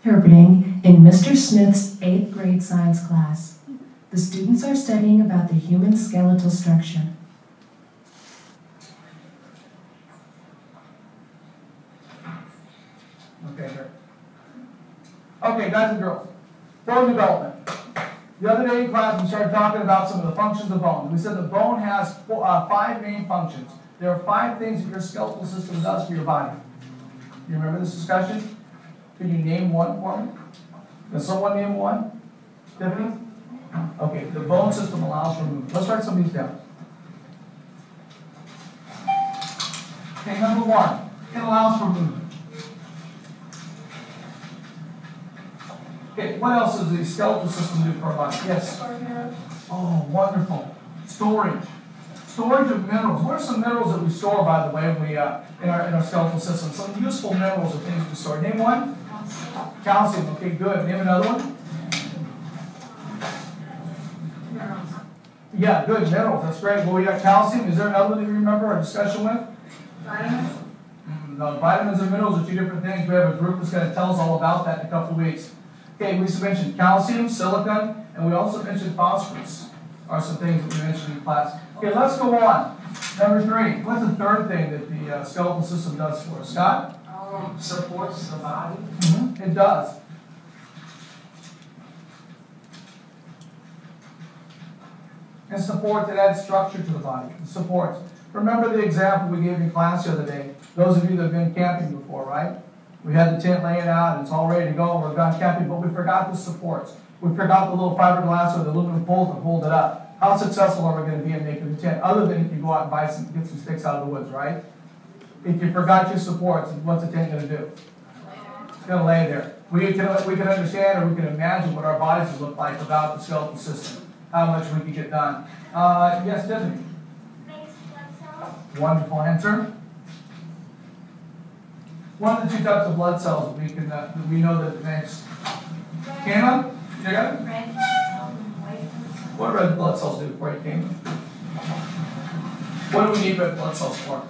Interpreting in Mr. Smith's 8th grade science class. The students are studying about the human skeletal structure. Okay, guys and girls, bone development. The other day in class, we started talking about some of the functions of bone. We said the bone has 5 main functions. There are 5 things that your skeletal system does for your body. You remember this discussion? Can you name one for me? Can someone name one? Tiffany? Okay, the bone system allows for movement. Let's write some of these down. Okay, number 1, it allows for movement. Okay, what else does the skeletal system do for our body? Yes? Oh, wonderful. Storage. Storage of minerals. What are some minerals that we store, by the way, in our skeletal system? Some useful minerals or things we store. Name one? Calcium. Okay, good. Name another one? Minerals. Yeah, good. Minerals. That's great. Well, we got calcium. Is there another one that you remember our discussion with? Vitamins. No, vitamins and minerals are 2 different things. We have a group that's going to tell us all about that in a couple of weeks. Okay, we mentioned calcium, silicon, and we also mentioned phosphorus are some things that we mentioned in class. Okay, let's go on. Number 3. What's the 3rd thing that the skeletal system does for us? Scott? Supports the body. It does. It supports, it adds structure to the body. It supports. Remember the example we gave in class the other day. Those of you that have been camping before, right? We had the tent laying out, and it's all ready to go. We're gone camping, but we forgot the supports. We forgot the little fiberglass or the aluminum poles that hold it up. How successful are we going to be in making the tent? Other than if you go out and get some sticks out of the woods, right? If you forgot your supports, what's the tent going to do? It's going to lay there. We can understand or we can imagine what our bodies would look like without the skeletal system. How much we could get done. Yes, Tiffany? Makes blood cells. Wonderful answer. One of the 2 types of blood cells that we know that it makes. Kayla? You got it? Red and white. What do red blood cells do for you, Kayla? What do we need red blood cells for?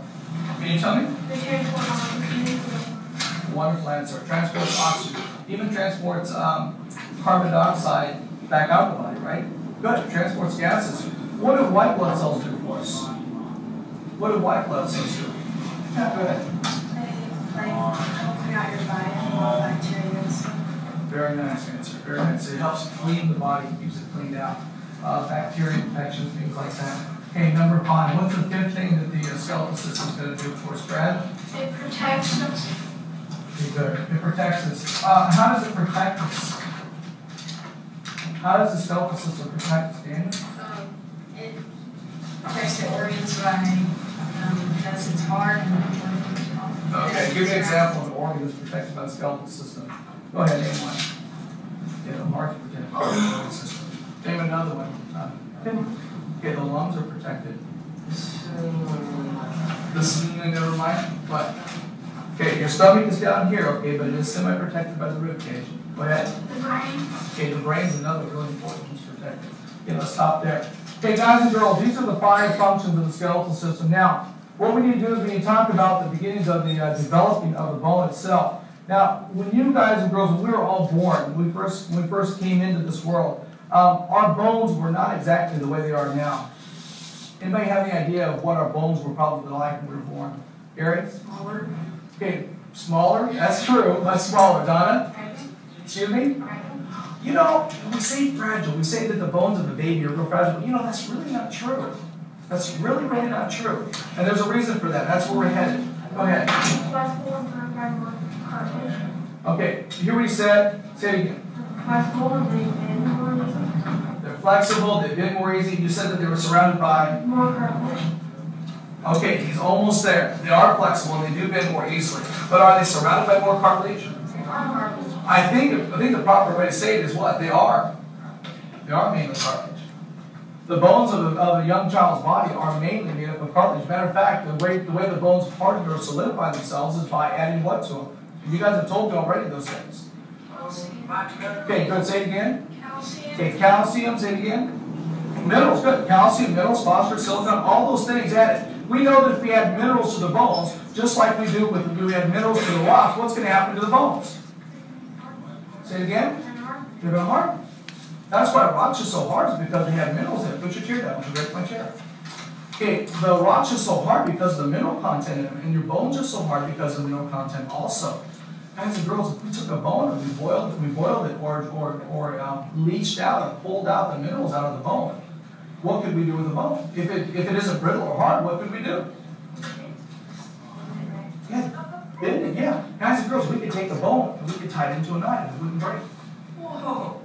Can you tell me? The transport oxygen. Wonderful answer. Transports oxygen. Even transports carbon dioxide back out of the body, right? Good. Transports gases. What do white blood cells do for us? What do white blood cells do? Yeah, go ahead. Clean out your body from all bacteria and stuff. Very nice answer. Very nice. It helps clean the body, keeps it cleaned out. Bacteria infections, things like that. Okay, number 5. What's the 5th thing that the skeletal system is going to do for us, Brad? It protects us. Okay, good. It protects us. How does it protect us? How does the skeletal system protect us, Daniel? It protects the organs by because it's hard and Okay, give me an example of an organ that's protected by the skeletal system. Go ahead, name one. Yeah, the heart's protected by the skeletal system. Name another one. Okay, the lungs are protected. Never mind. What? Okay, your stomach is down here, okay, but it is semi-protected by the rib cage. Go ahead. the brain. Okay, the brain's another really important piece protected. Okay, let's stop there. Okay, guys and girls, these are the 5 functions of the skeletal system. Now, what we need to do is we need to talk about the beginnings of the developing of the bone itself. Now, when you guys and girls, when we were all born, when we first came into this world, our bones were not exactly the way they are now. Anybody have any idea of what our bones were probably like when we were born? Gary? Smaller. Okay, smaller? That's true. Much smaller. Donna? Excuse me? You know, we say fragile. We say that the bones of a baby are real fragile. But you know, that's really not true. That's really, really not true. And there's a reason for that. That's where we're headed. Go ahead. Okay, you hear what he said? Say it again. They're flexible, they've been more easy. You said that they were surrounded by? More cartilage. Okay, he's almost there. They are flexible and they do bend more easily. But are they surrounded by more cartilage? I think the proper way to say it is what? They are. They are mainly cartilage. The bones of a young child's body are mainly made up of cartilage. Matter of fact, the way the bones harden or solidify themselves is by adding what to them? You guys have told me already those things. Okay, good. Say it again. Calcium. Okay, calcium. Say it again. Minerals. Good. Calcium, minerals, phosphorus, silicon, all those things added. We know that if we add minerals to the bones, just like we do when we add minerals to the rocks, what's going to happen to the bones? Say it again. They're going to harden. That's why rocks are so hard, is because they have minerals in it. Put your chair down. Don't break my chair. Okay, the rocks are so hard because of the mineral content in them, and your bones are so hard because of the mineral content also. Guys and girls, if we took a bone and we boiled it or leached out or pulled out the minerals out of the bone, what could we do with the bone? If it isn't brittle or hard, what could we do? Yeah, bend it, yeah. Guys and girls, we could take a bone and we could tie it into a knot and it wouldn't break. Whoa.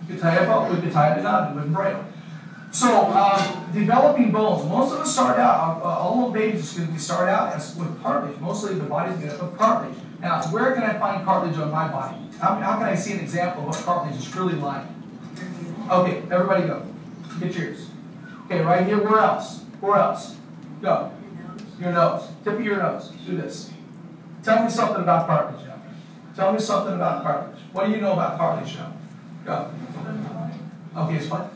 We could tie it up, we could tie it in a knot and it wouldn't break. So, developing bones. Most of us start out, all little babies are going to start out with cartilage. Mostly the body's made up of cartilage. Now, where can I find cartilage on my body? How can I see an example of what cartilage is really like? Okay, everybody go. Get yours. Okay, right here, where else? Where else? Go. Your nose. Tip of your nose. Do this. Tell me something about cartilage now. Tell me something about cartilage. What do you know about cartilage now? Go. Okay, it's what?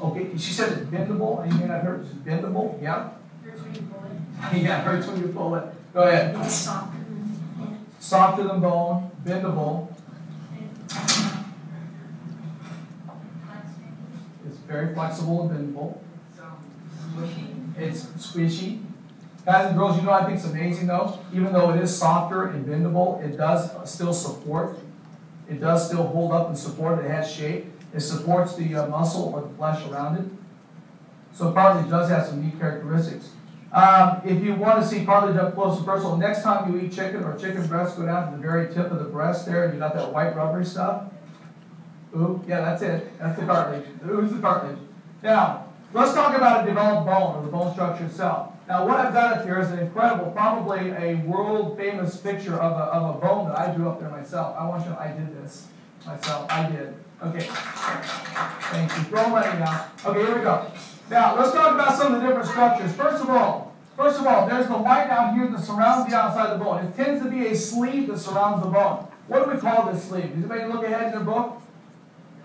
Okay, she said it's bendable. You may not heard it's bendable. Yeah? Hurts when you pull it. Yeah, it hurts when you pull it. Go ahead. It's softer. Softer than bone, bendable. It's very flexible and bendable. It's squishy. Guys and girls, you know I think it's amazing though. Even though it is softer and bendable, it does still support. It does still hold up and support. It has shape. It supports the muscle or the flesh around it. So cartilage does have some neat characteristics. If you want to see cartilage up close and personal, next time you eat chicken or chicken breasts, go down to the very tip of the breast there, and you got that white rubbery stuff. Ooh, yeah, that's it. That's the cartilage. Ooh's the cartilage. Now, let's talk about a developed bone, or the bone structure itself. Now, what I've got up here is an incredible, probably a world-famous picture of a bone that I drew up there myself. I want you to, I did this myself. I did. Okay. Thank you. Throw money now. Okay, here we go. Now, let's talk about some of the different structures. First of all, there's the white out here that surrounds the outside of the bone. It tends to be a sleeve that surrounds the bone. What do we call this sleeve? Does anybody look ahead in their book?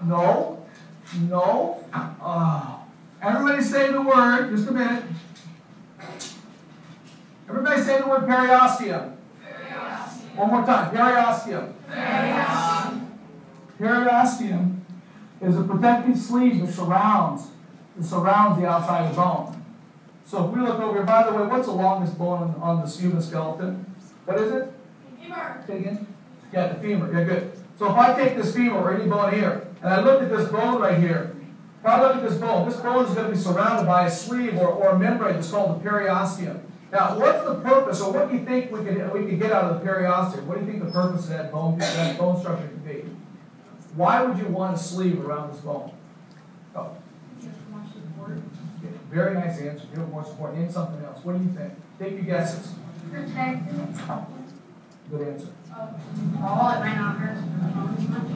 No. No. Everybody say the word. Just a minute. Everybody say the word periosteum. Periosteum. One more time. Periosteum. Periosteum. Periosteum is a protective sleeve that surrounds the outside of the bone. So if we look over here, by the way, what's the longest bone on the human skeleton? What is it? Femur. Say again? Yeah, the femur. Yeah, good. So if I take this femur or any bone here, and I look at this bone right here, if I look at this bone is going to be surrounded by a sleeve or a membrane that's called the periosteum. Now, what's the purpose, or what do you think we could get out of the periosteum? What do you think the purpose of that bone structure could be? Why would you want a sleeve around this bone? Oh. Very nice answer. Give it more support. Name something else. What do you think? Take your guesses. Protect. Good answer. Fall, it might not hurt the bones much.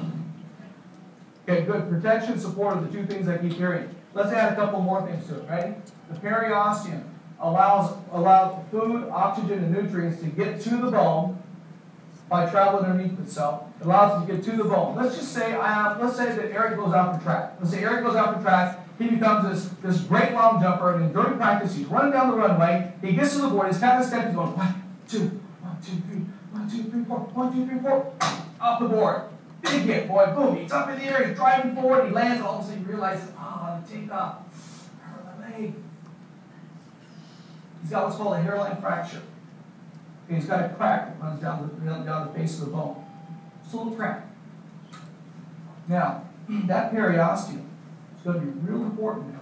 Okay, good. Protection, support are the two things I keep hearing. Let's add a couple more things to it. Ready? The periosteum allows food, oxygen, and nutrients to get to the bone by traveling underneath itself. It allows it to get to the bone. Let's just say, let's say that Eric goes out for track. Let's say Eric goes out for track. He becomes this great long jumper, and during practice, he's running down the runway. He gets to the board. He's kind of stepping, going 1, 2, 1, 2, 3, 1, 2, 3, 4, 1, 2, 3, 4, off the board. Big hit, boy. Boom. He's up in the air. He's driving forward. He lands. All of a sudden, he realizes, the takeoff. I hurt my leg. He's got what's called a hairline fracture. Okay, he's got a crack that runs down the face of the bone. Just a little crack. Now, that periosteum is going to be real important now,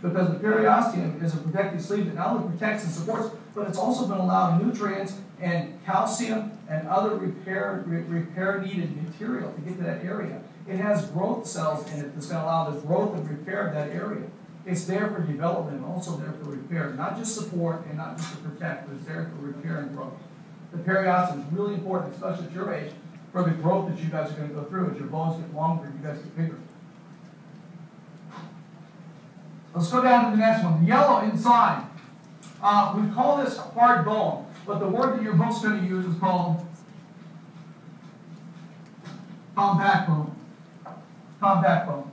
because the periosteum is a protective sleeve that not only protects and supports, but it's also going to allow nutrients and calcium and other repair needed material to get to that area. It has growth cells in it that's going to allow the growth and repair of that area. It's there for development and also there for repair, not just support and not just to protect, but it's there for repair and growth. The periosteum is really important, especially at your age, for the growth that you guys are going to go through. As your bones get longer, you guys get bigger. Let's go down to the next one. The yellow inside. We call this hard bone, but the word that your book's going to use is called compact bone. Compact bone.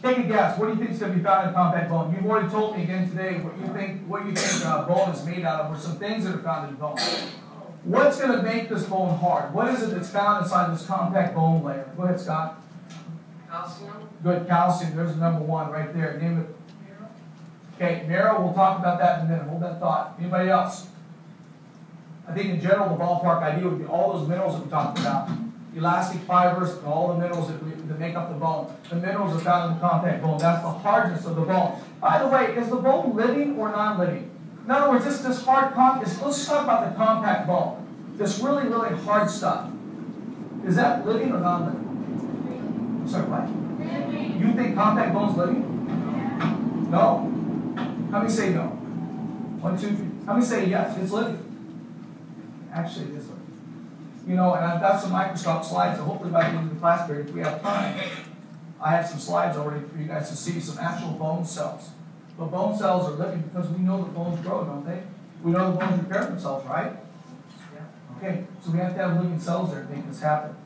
Take a guess. What do you think is going to be found in compact bone? You've already told me again today what you think bone is made out of, or some things that are found in bone. What's going to make this bone hard? What is it that's found inside this compact bone layer? Go ahead, Scott. Calcium. Good, calcium. There's number one right there. Name it. Okay, marrow, we'll talk about that in a minute. Hold that thought. Anybody else? I think in general, the ballpark idea would be all those minerals that we talked about. Elastic fibers and all the minerals that make up the bone. The minerals are found in the compact bone. That's the hardness of the bone. By the way, is the bone living or non-living? In other words, this hard let's talk about the compact bone. This really, really hard stuff. Is that living or non-living? Sorry, what? You think compact bone's living? No. How many say no? 1, 2, 3. How many say yes, it's living? Actually, it is living. You know, and I've got some microscope slides, so hopefully by the end of the class period, if we have time, I have some slides already for you guys to see some actual bone cells. But bone cells are living because we know that bones grow, don't they? We know the bones repair themselves, right? Yeah. Okay, so we have to have living cells there to make this happen.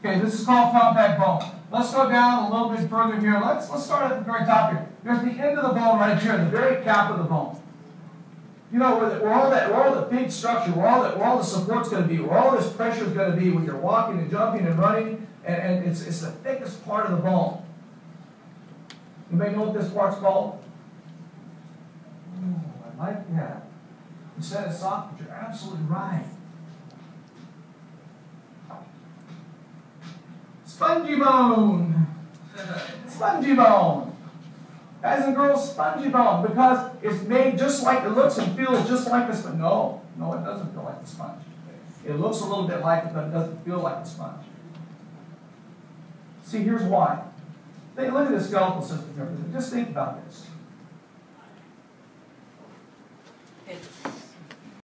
Okay, this is called compact bone. Let's go down a little bit further here. Let's start at the very top here. There's the end of the bone right here, the very cap of the bone. You know, where all the big structure, where all the support's going to be, where all this pressure is going to be when you're walking and jumping and running, and it's the thickest part of the bone. Anybody know what this part's called? Oh, I like that. You said it's soft, but you're absolutely right. Spongy bone. Spongy bone. Guys and girls, spongy bone, because it's made just like, it looks and feels just like the sponge. No, it doesn't feel like the sponge. It looks a little bit like it, but it doesn't feel like the sponge. See, here's why. Look at the skeletal system here. Just think about this.